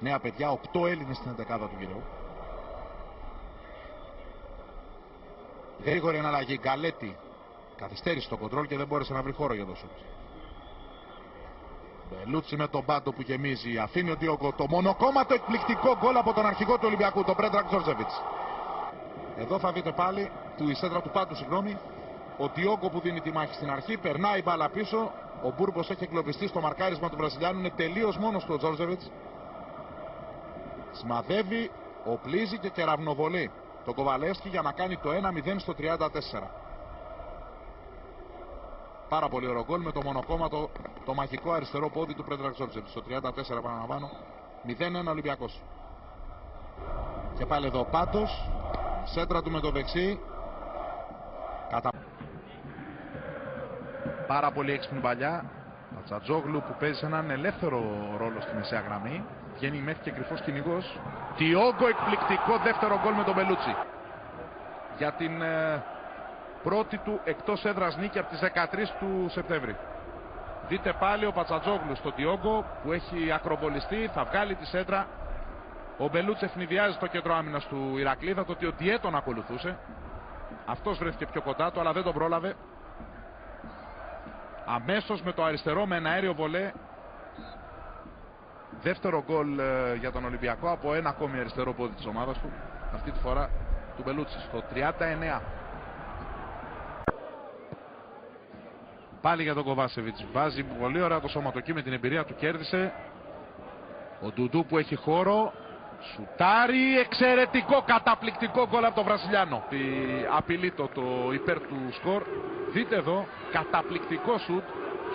Νέα παιδιά, 8 Έλληνες στην 11η του Γκυρεού. Γρήγορη εναλλαγή, Γκαλέτη. Καθυστέρησε το κοντρόλ και δεν μπόρεσε να βρει χώρο για το σουτ. Μπελούτσι με τον Πάντο που γεμίζει. Αφήνει ο Ντιόγκο το μονοκόμματο εκπληκτικό γκολ από τον αρχηγό του Ολυμπιακού, τον Πρέντρακ Τζόρτζεβιτς. Εδώ θα δείτε πάλι η σέντρα του Πάντου, συγγνώμη. Ο Ντιόγκο που δίνει τη μάχη στην αρχή, περνάει μπάλα πίσω. Ο Μπούρμπος έχει εγκλωβιστεί στο μαρκάρισμα του Βραζιλιάνου. Είναι τελείως μόνος του ο Τζόρτζεβιτς. Σημαδεύει, οπλίζει και κεραυνοβολεί τον Κοβαλεύσκι για να κάνει το 1-0 στο 34. Πάρα πολύ ωραίο γκολ με το μονοκόμματο, το μαγικό αριστερό πόδι του Πρέντρακ Τζόρτζεβιτς. Στο 34 επαναλαμβάνω, 0-1 Ολυμπιακός. Και πάλι εδώ ο Πάντος, σέντρα του με το δεξί. Πάρα πολύ έξυπνη παλιά. Τσατζόγλου που παίζει έναν ελεύθερο ρόλο στη μεσαία γραμμή. Βγαίνει μέχρι και κρυφός κυνηγός. Ντιόγκο, εκπληκτικό δεύτερο γκολ με τον Μπελούτσι. Για την πρώτη του εκτός έδρας νίκη από τις 13 του Σεπτέμβρη. Δείτε πάλι ο Πατσατζόγλου στον Ντιόγκο που έχει ακροβολιστεί, θα βγάλει τη σέντρα. Ο Μπελούτσι ευνηδιάζει στο κέντρο άμυνας του Ηρακλή. Θα το ότι ο Ντιέ τον ακολουθούσε. Αυτός βρέθηκε πιο κοντά του αλλά δεν τον πρόλαβε. Αμέσως με το αριστερό με ένα αέριο βολέ. Δεύτερο γκολ για τον Ολυμπιακό από ένα ακόμη αριστερό πόδι της ομάδας του. Αυτή τη φορά του Μπελούτσι στο 39. Πάλι για τον Κοβάσεβιτς. Βάζει πολύ ωραία το σωματοκί με την εμπειρία του, κέρδισε. Ο Ντουντού που έχει χώρο. Σουτάρει, εξαιρετικό, καταπληκτικό γκολ από τον Βραζιλιάνο. Απειλεί το υπέρ του σκορ. Δείτε εδώ, καταπληκτικό σουτ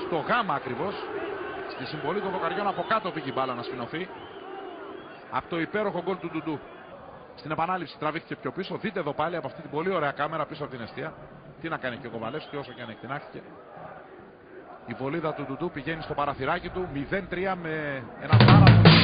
στο γάμα ακριβώς. Στη συμβολή των δοκαριών από κάτω πήγε η μπάλα να σφινωθεί. Από το υπέροχο γκολ του Ντουντού. Στην επανάληψη τραβήχθηκε πιο πίσω. Δείτε εδώ πάλι από αυτή την πολύ ωραία κάμερα πίσω από την εστία. Τι να κάνει και ο Κοβαλεύσκι όσο και αν εκτινάχθηκε. Η βολίδα του Ντουντού πηγαίνει στο παραθυράκι του. 0-3 με ένα πάρα πολύ...